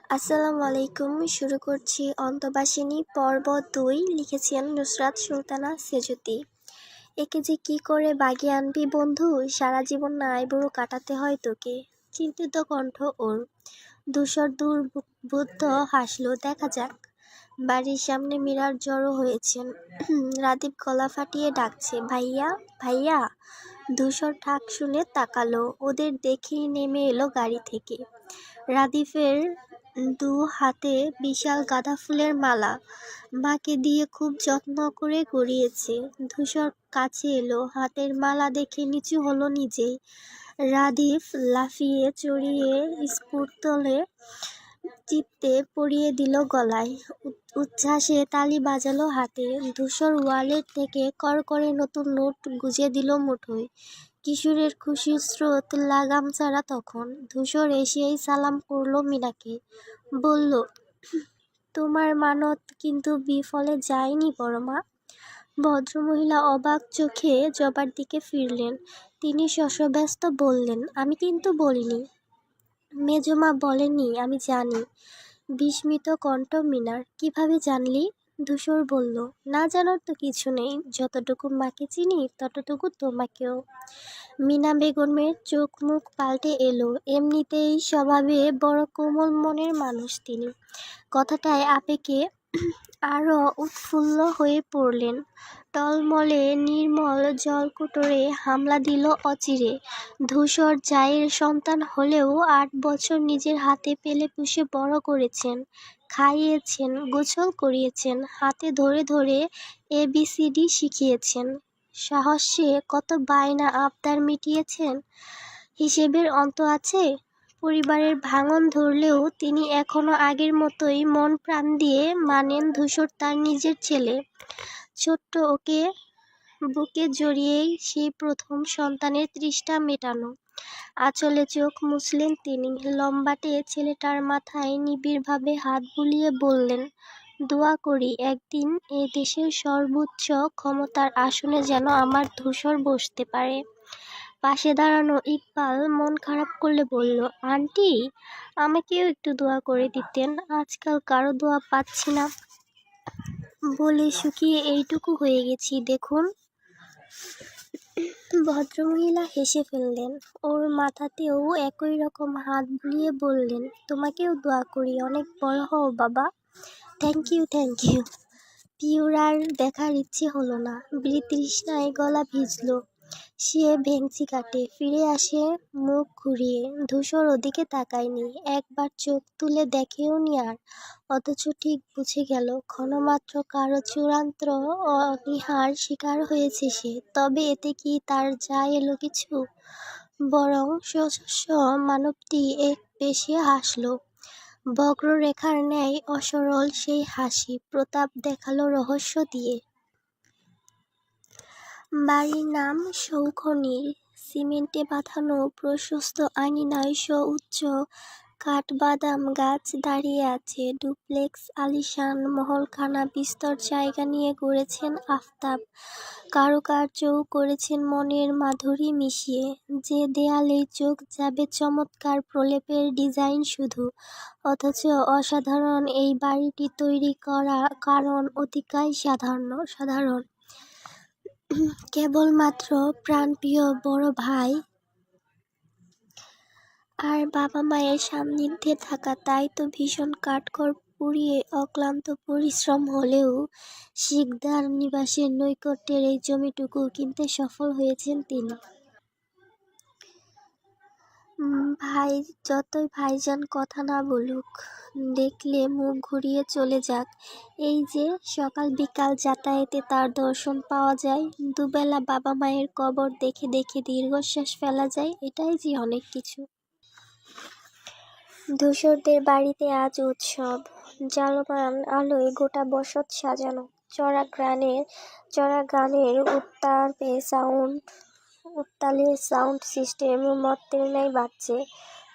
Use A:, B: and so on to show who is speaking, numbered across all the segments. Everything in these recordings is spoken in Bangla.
A: আসসালামু আলাইকুম। শুরু করছি অন্তবাসিনী পর্ব ২। লিখেছেন নুসরাত সুলতানা সেঁজুতি। একে যে কি করে বাগে আনবি বন্ধু, সারা জীবন না আইবুড়ো কাটাতে হয় তোকে। চিন্তিত কণ্ঠ ওর। ধূসর দুর্বুদ্ধ হাসল। দেখা যাক। বাড়ির সামনে মীরার জড়ো হয়েছেন। রাদীপ গলা ফাটিয়ে ডাকছে, ভাইয়া ভাইয়া। ধূসর ঠাক শুনে তাকালো। ওদের দেখেই নেমে এলো গাড়ি থেকে। রাদীপের দু হাতে বিশাল গাঁদা ফুলের মালা, মাকে দিয়ে খুব যত্ন করে গড়িয়েছে। ধূসর কাছে এলো, হাতের মালা দেখে নিচু হলো নিজেই। রাদীপ লাফিয়ে চড়িয়ে স্ফুটতলে চিপতে পরিয়ে দিল গলায়। উচ্ছ্বাসে তালি বাজালো হাতে। ধূসর ওয়ালেট থেকে করকরে নতুন নোট গুজে দিল মুঠোয়। কিশোরের খুশির স্রোত লাগাম ছাড়া তখন। ধূসর এসেই সালাম করল মীরাকে। বলল, তোমার মানত কিন্তু বিফলে যায়নি বড়মা। ভদ্রমহিলা অবাক চোখে জবার দিকে ফিরলেন। তিনি শশব্যস্ত বললেন, আমি কিন্তু বলিনি। মেজমা বলেননি, আমি জানি। বিস্মিত কণ্ঠ মীরার। কিভাবে জানলি? ধূসর বলল, না জানার তো কিছু নেই। যতটুকু মাকে চিনি ততটুকু তোমাকেও। মীরা বেগমের চোখ মুখ পাল্টে এলো। এমনিতেই স্বভাবে বড় কোমল মনের মানুষ তিনি। কথাটায় আবেগে আরও উৎফুল্ল হয়ে পড়লেন। টলমলে নির্মল জলকুটোরে হামলা দিল অচিরে। ধূসর জায়ের সন্তান হলেও ৮ বছর নিজের হাতে পেলে পুষে বড় করেছেন, খাইয়েছেন, গোসল করিয়েছেন, হাতে ধরে ধরে ABCD শিখিয়েছেন। সাহসে কত বায়না আবদার মিটিয়েছেন, হিসেবের অন্ত আছে? পরিবারের ভাঙন ধরলেও তিনি এখনো আগের মতোই মন প্রাণ দিয়ে মানেন ধূসর তার নিজের ছেলে। ছোট্ট ওকে বুকে জড়িয়েই সেই প্রথম সন্তানের তৃষ্ণা মেটানো। আঁচলে চোখ মুছলেন তিনি। লম্বাটে ছেলেটার মাথায় নিবিড়ভাবে হাত বুলিয়ে বললেন, দোয়া করি একদিন এ দেশের সর্বোচ্চ ক্ষমতার আসনে যেন আমার ধূসর বসতে পারে। পাশে দাঁড়ানো ইকবাল মন খারাপ করলে বলল, আন্টি, আমাকেও একটু দোয়া করে দিতেন। আজকাল কারো দোয়া পাচ্ছি না বলে শুকিয়ে এইটুকু হয়ে গেছি দেখুন। ভদ্রমহিলা হেসে ফেললেন। ওর মাথাতেও একই রকম হাত বুলিয়ে বললেন, তোমাকেও দোয়া করি, অনেক বড় হও বাবা। Thank you thank you. পিউর আর দেখার ইচ্ছে হলো না। বিতৃষ্ণায় গলা ভিজল। সে ভেংচি কাটে, ফিরে আসে মুখ ঘুরিয়ে। ধূসর ওদিকে তাকায়নি, একবার চোখ তুলে দেখেও নি আর। অথচ ঠিক বুঝে গেল ক্ষণমাত্র কারো চূড়ান্ত অনীহার শিকার হয়েছে সে। তবে এতে কি তার যায় এলো কিছু? বরং সহস্র মানবটি এক বেশি হাসল। বক্ররেখার ন্যায় অসরল সেই হাসি প্রতাপ দেখালো রহস্য দিয়ে। বাড়ির নাম শৌখনীর। সিমেন্টে বাঁধানো প্রশস্ত আঙিনায় সুউচ্চ কাঠবাদাম গাছ দাঁড়িয়ে আছে। ডুপ্লেক্স আলিশান মহলখানা বিস্তর জায়গা নিয়ে গড়েছেন আফতাব। কারুকার্যও করেছেন মনের মাধুরী মিশিয়ে। যে দেয়ালেই চোখ যাবে চমৎকার প্রলেপের ডিজাইন শুধু। অথচ অসাধারণ এই বাড়িটি তৈরি করা কারণ অতিকায় সাধারণ। কেবলমাত্র প্রাণপ্রিয় বড় ভাই আর বাবা মায়ের সান্নিধ্যে থাকা। তাই তো ভীষণ কাঠখড় পুড়িয়ে অক্লান্ত পরিশ্রম হলেও শিকদার নিবাসের নৈকট্যের এই জমিটুকু কিনতে সফল হয়েছেন তিনি। ভাই যতই ভাইজান কথা না বলুক, দেখলে মুখ ঘুরিয়ে চলে যাক, এই যে সকাল বিকাল যাতায়াতে তার দর্শন পাওয়া যায়, দুবেলা বাবা মায়ের কবর দেখে দেখে দীর্ঘশ্বাস ফেলা যায়, এটাই যে অনেক কিছু। ধূসরদের বাড়িতে আজ উৎসব। জ্বালমান আলোয় গোটা বসত সাজানো। চড়া গানের উত্তালে সাউন্ড সিস্টেম মত্তের ন্যায় বাজছে।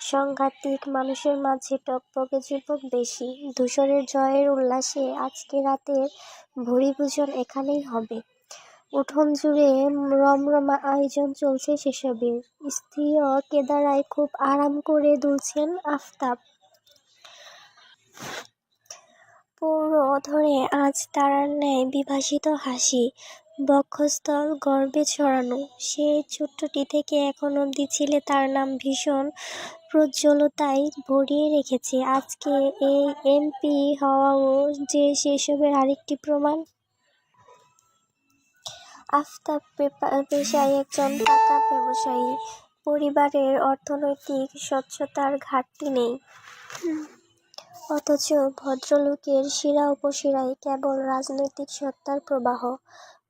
A: সাংঘাতিক মানুষের মাঝে টকবকে যুবক বেশি। ধূসরের জয়ের উল্লাসে আজকে রাতের ভুরিভোজন এখানেই হবে। উঠোন জুড়ে রমরমা আয়োজন চলছে সেসবের। স্ত্রীও কেদারায় খুব আরাম করে দুলছেন আফতাব। পুরো ধরে আজ তারার ন্যায় বিভাসিত হাসি, বক্ষস্থল গর্বে ছড়ানো। সেই ছোট্টটি থেকে এখন অবধি ছিলে তার নাম ভীষণ প্রজ্জ্বলতায় ভরিয়ে রেখেছে। আজকে এই এমপি হওয়াও যে সেসবের আরেকটি প্রমাণ। আফতাব পেশায় একজন টাকা ব্যবসায়ী। পরিবারের অর্থনৈতিক সচ্ছলতার ঘাটতি নেই, অথচ ভদ্রলোকের শিরা উপশিরায় কেবল রাজনৈতিক সত্তার প্রবাহ।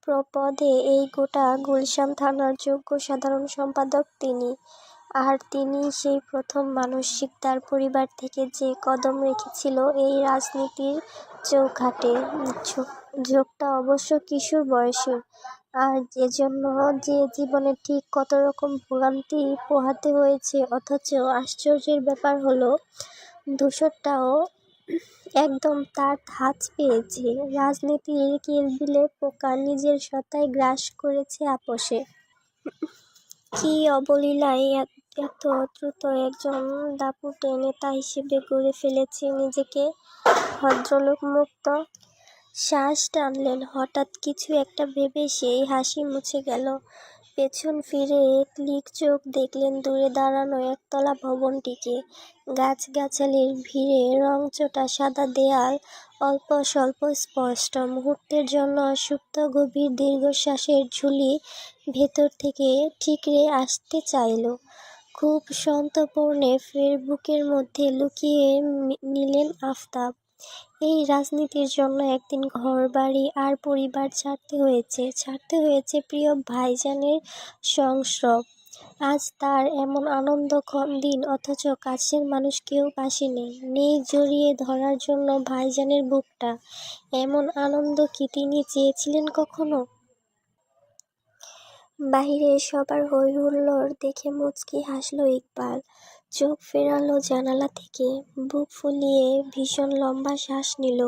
A: প্রপদে এই গোটা গুলশান থানার যোগ্য সাধারণ সম্পাদক তিনি। আর তিনি সেই প্রথম মানসিক তার পরিবার থেকে যে কদম রেখেছিল এই রাজনীতির চৌঘাটে। ঝোঁকটা অবশ্য কিশোর বয়সের, আর এজন্য যে জীবনে ঠিক কত রকম ভোগান্তি পোহাতে হয়েছে। অথচ আশ্চর্যের ব্যাপার হলো, ধূসরটাও একদম তার ধাঁচ পেয়েছে। রাজনীতির কিলবিলে পোকা নিজের সত্তায় গ্রাস করেছে আপোষে। কি অবলীলায় এত দ্রুত একজন দাপুটে নেতা হিসেবে গড়ে ফেলেছে নিজেকে। ভদ্রলোক মুক্ত শ্বাস টানলেন। হঠাৎ কিছু একটা ভেবে সেই হাসি মুছে গেল। পেছন ফিরে ক্লিক চোখ দেখলেন দূরে দাঁড়ানো একতলা ভবনটিকে। গাছগাছালির ভিড়ে রংচটা সাদা দেয়াল অল্প স্বল্প স্পষ্ট। মুহূর্তের জন্য সুপ্ত গভীর দীর্ঘশ্বাসের ঝুলি ভেতর থেকে ঠিকরে আসতে চাইল। খুব সন্তর্পণে ফের বুকের মধ্যে লুকিয়ে নিলেন আফতাব। এই রাজনীতির জন্য একদিন ঘরবাড়ি আর পরিবার ছাড়তে হয়েছে প্রিয় ভাইজানের সংস্রব। আজ তার এমন আনন্দঘন দিন, অথচ কাছের মানুষ কেউ পাশে নেই জড়িয়ে ধরার জন্য ভাইজানের বুকটা। এমন আনন্দ কি তিনি চেয়েছিলেন কখনো? বাহিরে সবার হই-হুল্লোড় দেখে মুচকি হাসল ইকবাল। চোখ ফেরালো জানালা থেকে। বুক ফুলিয়ে ভীষণ লম্বা শ্বাস নিল।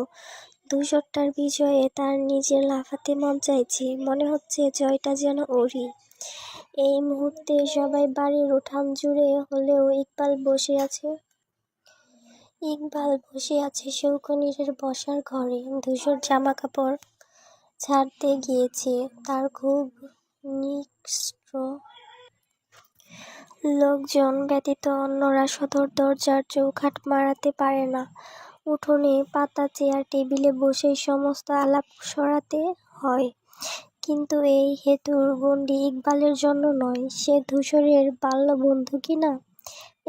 A: ধূসরটার বিজয়ে তার নিজের লাফাতে মন চাইছে। মনে হচ্ছে জয়টা যেন ওরই। এই মুহূর্তে সবাই বাড়ির উঠান জুড়ে হলেও ইকবাল বসে আছে শৌখিনীর বসার ঘরে। ধূসর জামাকাপড় ছাড়তে গিয়েছে। তার খুব নিষ্ঠুর লোকজন ব্যতীত অন্যরা সদর দরজার চৌকাঠ মারাতে পারে না। উঠোনে পাতা চেয়ার টেবিলে বসেই সমস্ত আলাপ সরাতে হয়। কিন্তু এই হেতুর গণ্ডি ইকবালের জন্য নয়। সে ধূসরের বাল্যবন্ধু কিনা?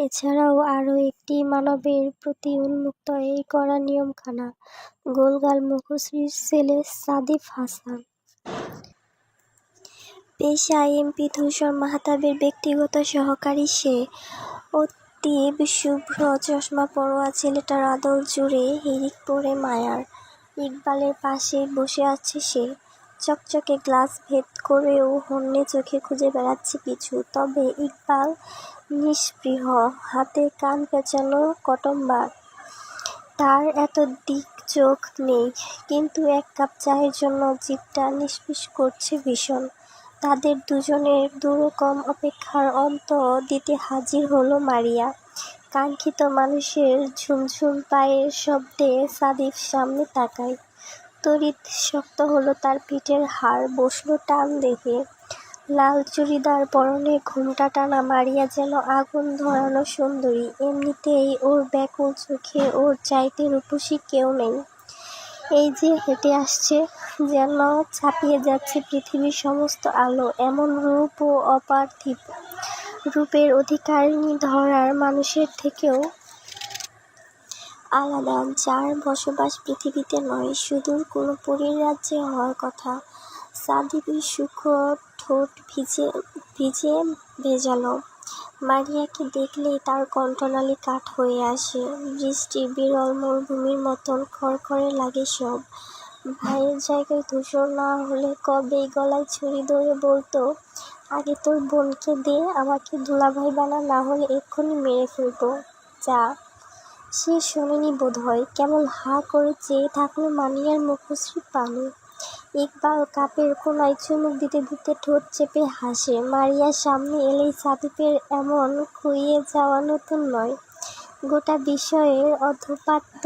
A: এছাড়াও আরও একটি মানবের প্রতি উন্মুক্ত এই কড়া নিয়মখানা। গোলগাল মুখশ্রীর ছেলে সাদিফ হাসান। পেশায় এমপি ধূসর মাহতাবের ব্যক্তিগত সহকারী সে। অতীব শুভ্র চশমা পরোয়া ছেলেটার আদল জুড়ে হিড়িক পড়ে মায়ার। ইকবালের পাশে বসে আছে সে। চকচকে গ্লাস ভেদ করেও হন্যে চোখে খুঁজে বেড়াচ্ছে কিছু। তবে ইকবাল নিস্পৃহ, হাতে কান পেঁচানো কটমবার। তার এত দিক চোখ নেই, কিন্তু এক কাপ চায়ের জন্য জিভটা নিষ্পিস করছে ভীষণ। তাদের দুজনের দুরকম অপেক্ষার অন্ত দিতে হাজির হলো মারিয়া। কাঙ্ক্ষিত মানুষের ঝুমঝুম পায়ের শব্দে সাদিফ সামনে তাকায়। তড়িৎ শক্ত হলো তার পিঠের হাড়, বসল টান দেখে। লাল চুড়িদার পরনে ঘোমটা টানা মারিয়া যেন আগুন ধরানো সুন্দরী। এমনিতেই ওর ব্যাকুল চোখে ওর চাইতে রূপসী কেউ নেই। এই যে হেঁটে আসছে, যেন ছাপিয়ে যাচ্ছে পৃথিবীর সমস্ত আলো। এমন রূপ ও অপার্থিব রূপের অধিকারিণী ধরার মানুষের থেকেও আলাদা, যার বসবাস পৃথিবীতে নয়, সুদূর কোনো পরীর রাজ্যে হওয়ার কথা। সাদিফের সূক্ষ্ম ঠোঁট ভিজে ভেজালো। মারিয়াকে দেখলেই তার কণ্ঠনালী কাঠ হয়ে আসে। বৃষ্টির বিরল মরুভূমির মতন খড়খড়ে লাগে সব। ভাইয়ের জায়গায় ধূসর না হলে কবেই গলায় ছুরি ধরে বলতো, আগে তোর বোনকে দে, আমাকে দুলাভাই বানা, না হলে এক্ষুনি মেরে ফেলবো, যা। সে শোনেনি বোধহয়। কেবল হাঁ করে চেয়ে থাকলো মারিয়ার মুখশ্রী পানে। ইকবাল কাপের কোনায় চুমুক দিতে দিতে ঠোঁট চেপে হাসে। মারিয়ার সামনে এলেই সাদিফের এমন খুইয়ে যাওয়া নতুন নয়। গোটা বিষয়ের অধঃপাত্য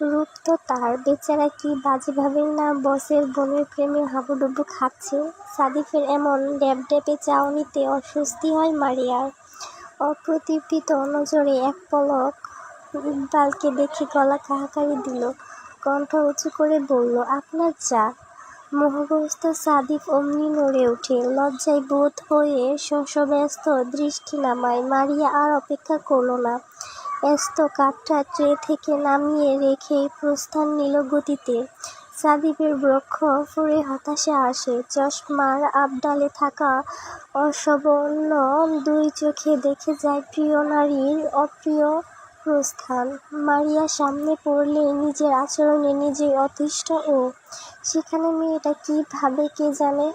A: রূপ তো তার, বেচারা কি বাজে ভাবেন না বসের বোনের প্রেমে হাবুডুবু খাচ্ছে। সাদিফের এমন ড্যাবড্যাবে চাউনিতে অস্বস্তি হয় মারিয়ার। অপ্রতিপিত নজরে এক পলক ইকবালকে দেখে গলা কাহাকারি দিল, কণ্ঠ উঁচু করে বলল, আপনার চা। মোহগ্রস্ত সাদিফ অমনি নড়ে ওঠে, লজ্জায় বোধ হয়ে শশব্যস্ত দৃষ্টি নামায়। মারিয়া আর অপেক্ষা করল না, ব্যস্ত কাপটা ট্রে থেকে নামিয়ে রেখেই প্রস্থান নিল গতিতে। সাদিফের বক্ষ ফুঁড়ে হতাশা আসে, চশমার আবডালে থাকা অসবর্ণ দুই চোখে দেখে যায় প্রিয় নারীর অপ্রিয় প্রস্থান। মারিয়া সামনে পড়লে নিজের আচরণে নিজেই অতিষ্ঠ ও। সেখানে মেয়েটা কি ভাবে কে জানে।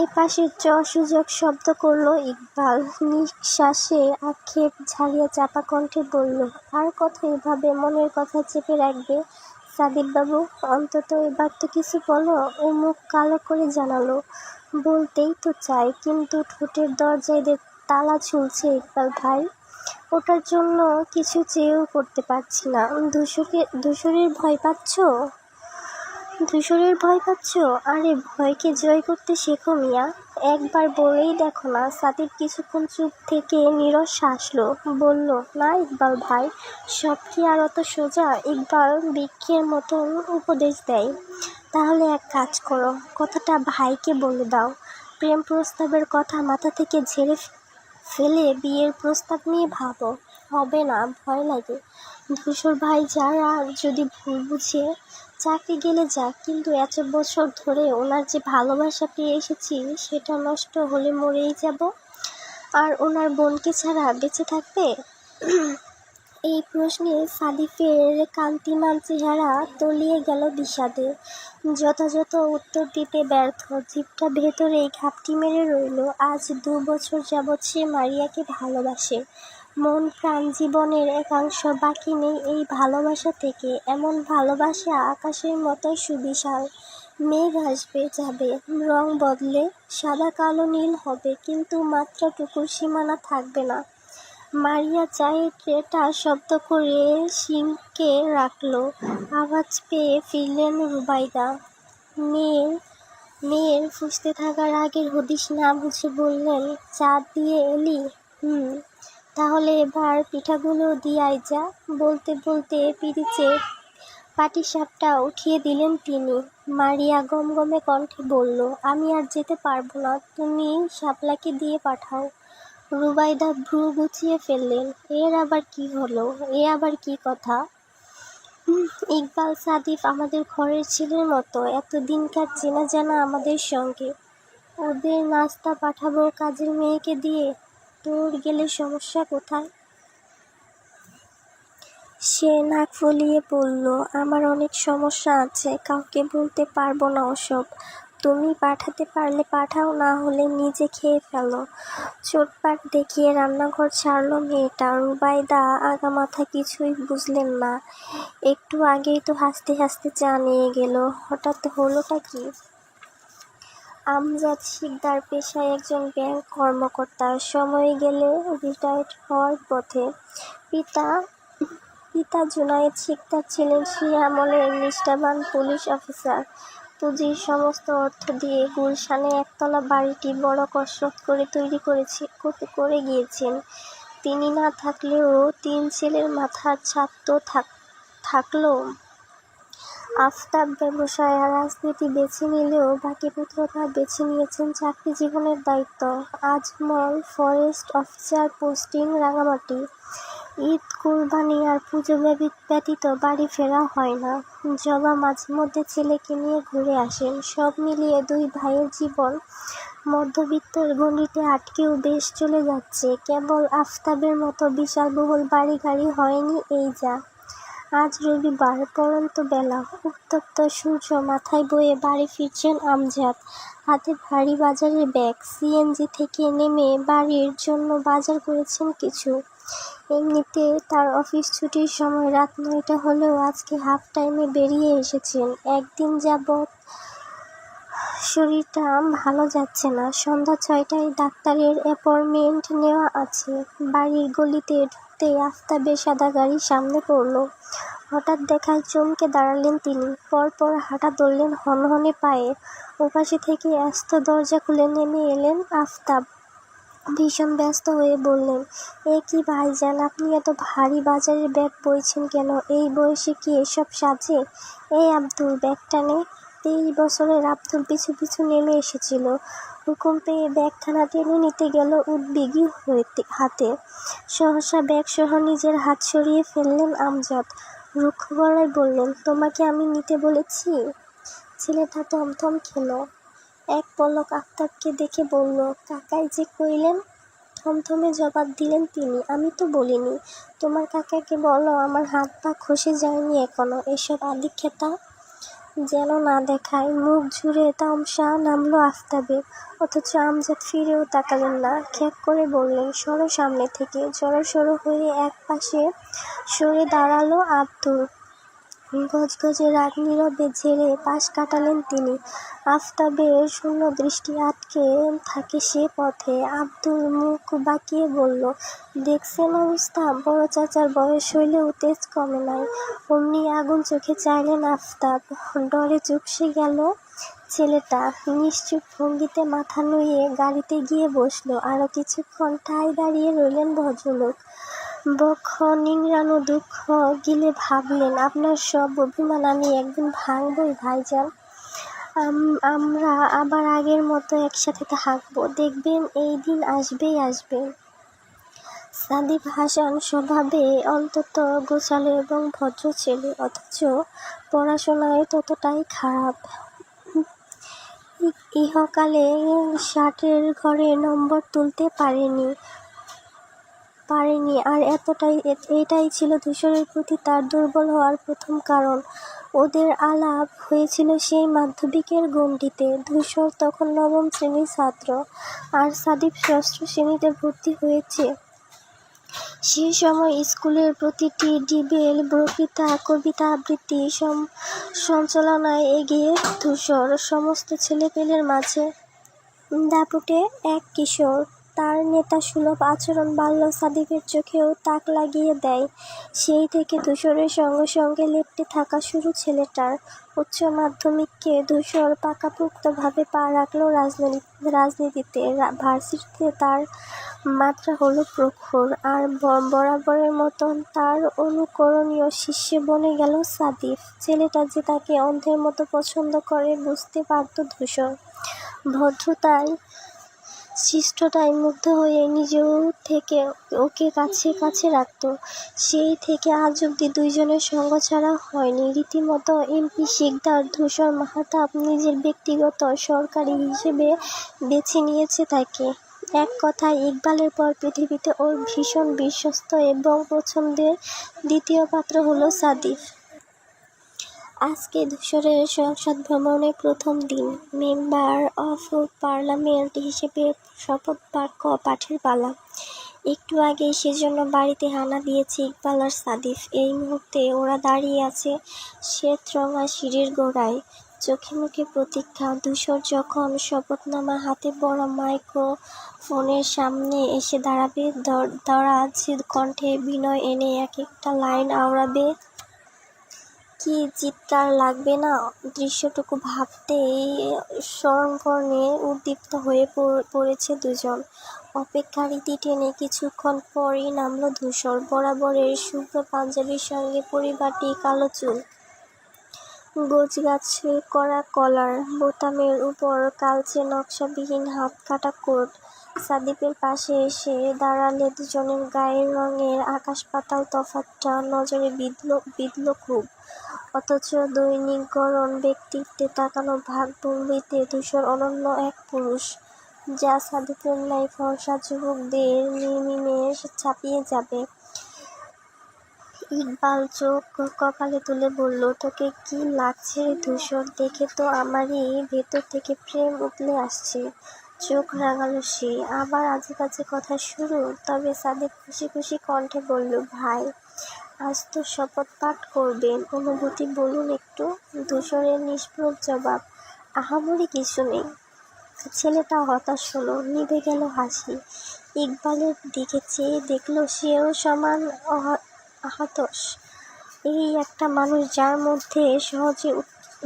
A: এপাশে অসূচক শব্দ করল ইকবাল, নিঃশ্বাসে আক্ষেপ ঝাড়িয়ে চাপা কণ্ঠে বলল, আর কথা এভাবে মনের কথা চেপে রাখবে সাদিফবাবু? অন্তত এবার তো কিছু বলো। ও মুখ কালো করে জানালো, বলতেই তো চাই, কিন্তু ঠোঁটের দরজায় তালা ঝুলছে ইকবাল ভাই। ওটার জন্য কিছু চেয়েও করতে পারছি না। ধূসরের ভয় পাচ্ছ? ধূসরের ভয় পাচ্ছ? আরে ভয়কে জয় করতে শেখো মিয়া, একবার বলেই দেখো না। সাদিফ কিছুক্ষণ চুপ থেকে নীরস হাসল, বলল, না ইকবাল ভাই, সব কি আর অত সোজা? ইকবাল বৃক্ষের মতন উপদেশ দেয়, তাহলে এক কাজ করো, কথাটা ভাইকে বলে দাও। প্রেম প্রস্তাবের কথা মাথা থেকে ঝেড়ে ফেলে বিয়ের প্রস্তাব নিয়ে ভাবো। হবে না, ভয় লাগে। ধূসর ভাই যারা যদি ভুল বুঝে চাকরি গেলে যাক, কিন্তু এত বছর ধরে ওনার যে ভালোবাসা পেয়ে এসেছি সেটা নষ্ট হলে মরেই যাব। আর ওনার বোনকে ছাড়া বেঁচে থাকবে? এই প্রশ্নে সাদিফের কান্তিমান চেহারা তলিয়ে গেল বিষাদে। যথাযথ উত্তর দিতে ব্যর্থ, জিভটা ভেতরেই ঘাপটি মেরে রইল। আজ 2 বছর যাবৎ সে মারিয়াকে ভালোবাসে, মন প্রাণ জীবনের একাংশ বাকি নেই এই ভালোবাসা থেকে। এমন ভালোবাসা আকাশের মতো সুবিশাল, মেঘ আসবে যাবে, রং বদলে সাদা কালো নীল হবে, কিন্তু মাত্রাটুকুর সীমানা থাকবে না। মারিয়া চায়ের ট্রেটা শব্দ করে সিঙ্কে রাখল। আওয়াজ পেয়ে ফিরলেন রুবাইদা। মেয়ের ফুঁসতে থাকা রাগের হদিশ না বুঝে বললেন, চা দিয়ে এলি? তাহলে এবার পিঠাগুলো দিয়াই যা। বলতে বলতে পিরিচে পাটিসাপটা উঠিয়ে দিলেন তিনি। মারিয়া গমগমে কণ্ঠে বলল, আমি আর যেতে পারবো না, তুমি শাপলাকে দিয়ে পাঠাও। রুবাইদা ভ্রু গুছিয়ে ফেললেন, এর আবার কি হলো? এ আবার কি কথা? ইকবাল সাদিফ আমাদের ঘরের ছেলের মতো, এতদিনকার চেনা জানা আমাদের সঙ্গে। ওদের নাস্তা পাঠাবো কাজের মেয়েকে দিয়ে? তোর গেলে সমস্যা কোথায়? সে নাক ফুলিয়ে বলল, আমার অনেক সমস্যা আছে, কাউকে বলতে পারবো না ওসব। তুমি পাঠাতে পারলে পাঠাও, না হলে নিজে খেয়ে ফেলো। চোটপাট দেখিয়ে রান্নাঘর ছাড়ল মেয়েটা। রুবাইদা আগামাথা কিছুই বুঝলেন না। একটু আগেই তো হাসতে হাসতে চা নিয়ে গেল, হঠাৎ হলোটা কি? আমজাদ শিকদার পেশায় একজন ব্যাংক কর্মকর্তা, সময় গেলে রিটায়ার্ড হওয়ার পথে। পিতা জুনায়েদ শিকদার ছিলেন সেই আমলের নিষ্ঠাবান পুলিশ অফিসার। পুঁজির সমস্ত অর্থ দিয়ে গুলশানে একতলা বাড়িটি বড় কসরত করে তৈরি করে গিয়েছেন। তিনি না থাকলেও 3 ছেলের মাথার ছাদ তো থাকলো। আফতাব ব্যবসায় আর রাজনীতি বেছে নিলেও বাকি পুত্ররা বেছে নিয়েছেন চাকরি জীবনের দায়িত্ব। Ajmal forest officer posting, Rangamati. Eid, কুরবানি আর পুজো ব্যতীত বাড়ি ফেরা হয় না। জবা মাঝে মধ্যে ছেলেকে নিয়ে ঘুরে আসেন। সব মিলিয়ে 2 ভাইয়ের জীবন মধ্যবিত্তের গণ্ডিতে আটকেও বেশ চলে যাচ্ছে। কেবল আফতাবের মতো বিশালবহুল বাড়ি গাড়ি হয়নি, এই যা। আজ রবিবার, পড়ন্ত বেলা, উত্তপ্ত সূর্য মাথায় বয়ে বাড়ি ফিরছেন আমজাদ, হাতে ভারী বাজারের ব্যাগ। সিএনজি থেকে নেমে বাড়ির জন্য বাজার করেছেন কিছু। এমনিতে তার অফিস ছুটির সময় রাত 9টা হলেও আজকে হাফ টাইমে বেরিয়ে এসেছেন। একদিন যাবৎ শরীরটা ভালো যাচ্ছে না। সন্ধ্যা 6টায় ডাক্তারের অ্যাপয়েন্টমেন্ট নেওয়া আছে। বাড়ির গলিতে ঢুকতেই আফতাবের সাদা গাড়ি সামনে পড়ল। হঠাৎ দেখায় চমকে দাঁড়ালেন তিনি। পরপর হাঁটা ধরলেন হনহনে পায়ে। ওপাশে থেকে আস্ত দরজা খুলে নেমে এলেন আফতাব। ভীষণ ব্যস্ত হয়ে বললেন, এ কি ভাইজান, আপনি এত ভারী বাজারের ব্যাগ বইছেন কেন? এই বয়সে কি এসব সাজে? এই আব্দুল, ব্যাগটা নে। 23 বছরের আব্দুল পিছু পিছু নেমে এসেছিল। হুকুম পেয়ে ব্যাগখানা টেনে নিতে গেল উদ্বিগ্ন হাতে। সহসা ব্যাগসহ নিজের হাত সরিয়ে ফেললেন আমজাদ। রুক্ষ গলায় বললেন, তোমাকে আমি নিতে বলেছি? ছেলেটা থমথম খেল। এক পলক আফতাবকে দেখে বলল, কাকাই যে কইলেন। থমথমে জবাব দিলেন তিনি, আমি তো বলিনি। তোমার কাকাকে বলো আমার হাত পা খসে যায়নি এখনো। এসব আদিক্ষেতা যেন না দেখায়। মুখ জুড়ে তামসা নামলো আফতাবের। অথচ আমজাদ ফিরেও তাকালেন না। খ্যাঁক করে বললেন, সরো সামনে থেকে। জড়সড় হয়ে এক পাশে সরে দাঁড়ালো আব্দুল। গজগজে রাগ নীরবে ঝেড়ে পাশ কাটালেন তিনি। আফতাবের শূন্য দৃষ্টি আটকে থাকে সে পথে। আব্দুল মুখ বাঁকিয়ে বলল, দেখছেন অবস্থা? বড় চাচার বয়স হইলেও তেজ কমে নাই। অমনি আগুন চোখে চাইলেন আফতাব। ডরে চুপসে গেল ছেলেটা। নিশ্চুপ ভঙ্গিতে মাথা নুইয়ে গাড়িতে গিয়ে বসলো। আরো কিছুক্ষণ ঠায় দাঁড়িয়ে রইলেন ভদ্রলোক। বক্ষ নিংড়ানো দুঃখ গিলে ভাবলেন, আপনার সব অভিমান আমি একদিন ভাঙবই ভাইজান। আমরা আবার আগের মতো একসাথে থাকবো। দেখবেন এই দিন আসবেই আসবে। সাদিক হাসান স্বভাবে অন্তত গোছালো এবং ভদ্র ছেলে, অথচ পড়াশোনায় ততটাই খারাপ। ইহকালে ষাটের ঘরে নম্বর তুলতে পারেনি। আর এটাই ছিল ধূসরের প্রতি তার দুর্বল হওয়ার প্রথম কারণ। ওদের আলাপ হয়েছিল সেই মাধ্যমিকের গণ্ডিতে। ধূসর তখন নবম শ্রেণীর ছাত্র, আর সাদিক ষষ্ঠ শ্রেণীতে ভর্তি হয়েছে। সেই সময় স্কুলের প্রতিটি ডিবেল, বক্তৃতা, কবিতা আবৃত্তি সঞ্চালনায় এগিয়ে ধূসর। সমস্ত ছেলেপেলের মাঝে দাপুটে এক কিশোর। তার নেতাসুলভ আচরণ বাল্য সাদিকের চোখেও তাক লাগিয়ে দেয়। সেই থেকে ধূসরের সঙ্গে সঙ্গে লেপ্টে থাকা শুরু ছেলেটার। উচ্চ মাধ্যমিককে ধূসর পাকাপোক্তভাবে পা রাখল রাজনীতিতে। ভার্সিটিতে তার মাত্রা হলো প্রখর। আর বরাবরের মতন তার অনুকরণীয় শিষ্য বনে গেল সাদিক। ছেলেটা যে তাকে অন্ধের মতো পছন্দ করে বুঝতে পারত ধূসর। ভদ্রতায়, শিষ্টতায় মুগ্ধ হয়ে নিজেও থেকে ওকে কাছে রাখত। সেই থেকে আজ অব্দি দুইজনের সঙ্গ ছাড়া হয়নি। রীতিমতো এমপি শিকদার ধূসর মাহতাব নিজের ব্যক্তিগত সরকারি হিসেবে বেছে নিয়েছে তাকে। এক কথায় ইকবালের পর পৃথিবীতে ওর ভীষণ বিশ্বস্ত এবং পছন্দের দ্বিতীয় পাত্র হলো সাদিক। আজকে ধূসরের সংসদ ভ্রমণের প্রথম দিন। মেম্বার অফ পার্লামেন্ট হিসেবে শপথ বাক্য পাঠের পালা। একটু আগেই সেজন্য বাড়িতে হানা দিয়েছে ইকবাল আর সাদিক। এই মুহূর্তে ওরা দাঁড়িয়ে আছে শ্বেতরঙা সিঁড়ির গোড়ায়। চোখে মুখে প্রতীক্ষা। ধূসর যখন শপথনামা হাতে পড়া মাইক্রোফোনের সামনে এসে দাঁড়াবে, দরাজ কণ্ঠে বিনয় এনে এক একটা লাইন আওড়াবে। কি চিৎকার লাগবে না? দৃশ্যটুকু ভাবতেই স্বরবর্ণে উদ্দীপ্ত হয়ে পড়েছে দুজন। অপেক্ষার ইতি টেনে কিছুক্ষণ পরই নামল ধূসর। বরাবরের শুভ্র পাঞ্জাবির সঙ্গে পরিপাটি কালো চুল, গোছগাছ করা কলার, বোতামের উপর কালচে নকশাবিহীন হাত কাটা কোট। সাদিকের পাশে এসে দাঁড়ালে দুজনের গায়ের রঙের আকাশ পাতাল তফাৎটা নজরে বিঁধল খুব। অথচ দৈনিক গড়ন ব্যক্তিত্বে তাকানো ভাবভঙ্গিতে ধূসর অনন্য এক পুরুষ, যা সাদিকের ন্যায় ফর্সা যুবকদের নিমেষে ছাপিয়ে যাবে। ইকবাল চোখ কপালে তুলে বলল, তোকে কি লাগছে রে ধূসর? দেখে তো আমারই ভেতর থেকে প্রেম উতলে আসছে। চোখ রাঙালো সে। আবার আজেবাজে কথা শুরু? তবে সাদিক খুশি খুশি কণ্ঠে বলল, ভাই আজ তো শপথ পাঠ করবেন, অনুভূতি বলুন একটু। ধূসরের নিষ্প্রভ জবাব, আহামরি কিছু নেই। ছেলেটা হতাশ হলো, নিভে গেল হাসি। ইকবালের দিকে চেয়ে দেখল সেও সমান আহতশ। এই একটা মানুষ যার মধ্যে সহজে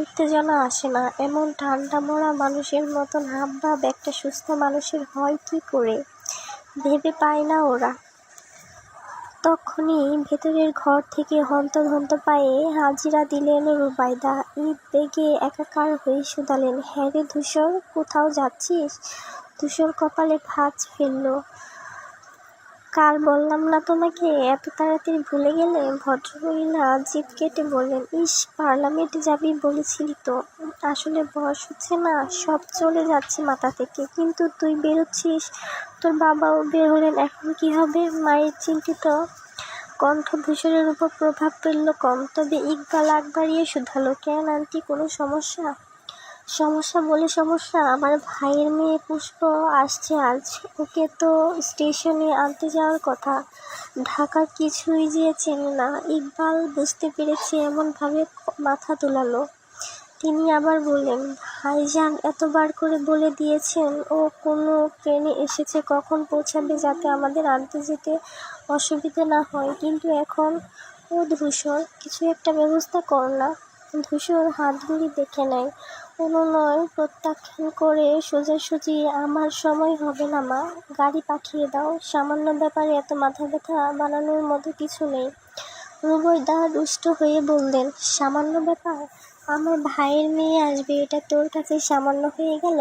A: উত্তেজনা আসে না, এমন ঠান্ডা মরা মানুষের মতন হাবভাব একটা সুস্থ মানুষের হয় কি করে, ভেবে পায় না ওরা। তখনই ভেতরের ঘর থেকে হন্তদন্ত পায়ে হাজিরা দিলেন রুবাইদা। ঈদ বেগে একাকার হয়ে শুধালেন, হ্যাঁ রে ধূসর, কোথাও যাচ্ছিস? ধূসর কপালে ভাঁজ ফেলল। কাল বললাম না তোমাকে, এত তাড়াতাড়ি ভুলে গেলে? ভদ্রমহিলা জিভ কেটে বললেন, ইস, পার্লামেন্টে যাবি বলেছিলি তো। আসলে বয়স হচ্ছে না, সব চলে যাচ্ছে মাথা থেকে। কিন্তু তুই বেরোচ্ছিস, তোর বাবাও বের হলেন, এখন কি হবে? মায়ের চিন্তিত কণ্ঠ ধূসরের উপর প্রভাব ফেলল কম। তবে ইকবাল আগ বাড়িয়ে শুধালো, কেন আন্টি, কোনো সমস্যা? সমস্যা বলে সমস্যা, আমার ভাইয়ের মেয়ে পুষ্প আসছে আজ, ওকে তো স্টেশনে আনতে যাওয়ার কথা। ঢাকার কিছুই যে চেনে না। ইকবাল বুঝতে পেরেছে, এমনভাবে মাথা দোলালো। তিনি আবার বললেন, ভাইজান এতবার করে বলে দিয়েছেন ও কোনো ট্রেনে এসেছে, কখন পৌঁছাবে, যাতে আমাদের আনতে যেতে অসুবিধে না হয়। কিন্তু এখন ও ধূসর, কিছু একটা ব্যবস্থা কর না। ধূসর হাতগুলি দেখে নেয়, অনুনয় প্রত্যাখ্যান করে সোজাসুজি, আমার সময় হবে না মা, গাড়ি পাঠিয়ে দাও। সামান্য ব্যাপারে এত মাথা ব্যথা বানানোর মতো কিছু নেই। রুবাইদা রুষ্ট হয়ে বললেন, সামান্য ব্যাপার? আমার ভাইয়ের মেয়ে আসবে, এটা তোর কাছে সামান্য হয়ে গেল?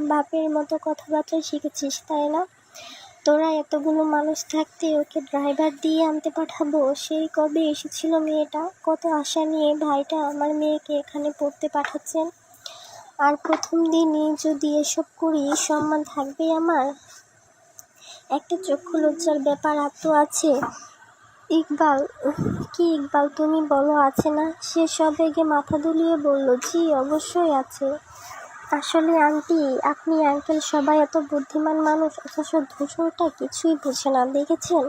A: বাপের মতো কথাবার্তা শিখেছিস, তাই না? তোরা এতগুলো মানুষ থাকতে ওকে ড্রাইভার দিয়ে আনতে পাঠাবো? সেই কবে এসেছিল মেয়েটা, কত আশা নিয়ে ভাইটা আমার মেয়েকে এখানে পড়তে পাঠাচ্ছেন। আর প্রথম দিনই যদি এসব করি, সম্মান থাকবে আমার? একটা চক্ষু লজ্জার ব্যাপার আর তো আছে। ইকবাল, কি ইকবাল, তুমি বলো আছে না? সে সবেগে মাথা দুলিয়ে বলল, জি অবশ্যই আছে। আসলে আন্টি, আপনি আঙ্কেল সবাই এত বুদ্ধিমান মানুষ, অথচ ধূসরটা কিছুই বোঝে না, দেখেছেন?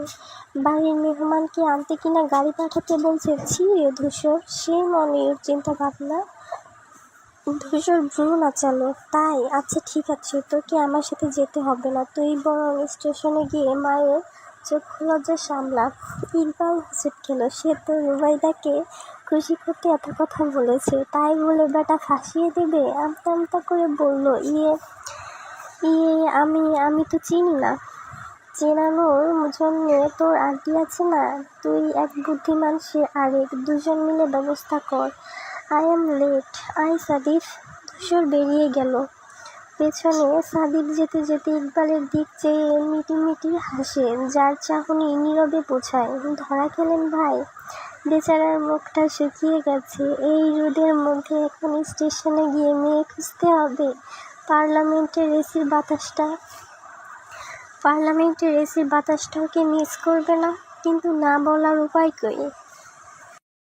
A: বাড়ির মেহমানকে আনতে কিনা গাড়ি পাঠাতে বলছে। ছি রে ধূসর, সে মনে ওর চিন্তা ভাবনা। ধূসর ভ্রু নাচালো। তাই? আচ্ছা ঠিক আছে, তোকে আমার সাথে যেতে হবে না, তুই বরং স্টেশনে গিয়ে মায়ের চক্ষু লজ্জা সামলা। ইকবাল হোঁচট খেল। সে তো রুবাইদাকে খুশি করতে এত কথা বলেছে, তাই বলে বেটা ফাঁসিয়ে দেবে? আমতা আমতা করে বলল, ইয়ে ইয়ে আমি আমি তো চিনি না। চেনানোর জন্যে তোর আন্টি আছে না? তুই এক বুদ্ধিমান, সে আরেক, দুজন মিলে ব্যবস্থা কর। I am late. I Sadif. ধূসর বেরিয়ে গেল। পেছনে সাদিফ যেতে যেতে ইকবালের দিক চেয়ে মিটিমিটি হাসে, যার চাহনি নীরবে বোঝায়, ধরা খেলেন ভাই। বেচারার মুখটা শুকিয়ে গেছে। এই রোদের মধ্যে এখন স্টেশনে গিয়ে মেয়ে খুঁজতে হবে? পার্লামেন্টের এসির বাতাসটাও কি মিস করবে না? কিন্তু না বলার উপায় কই?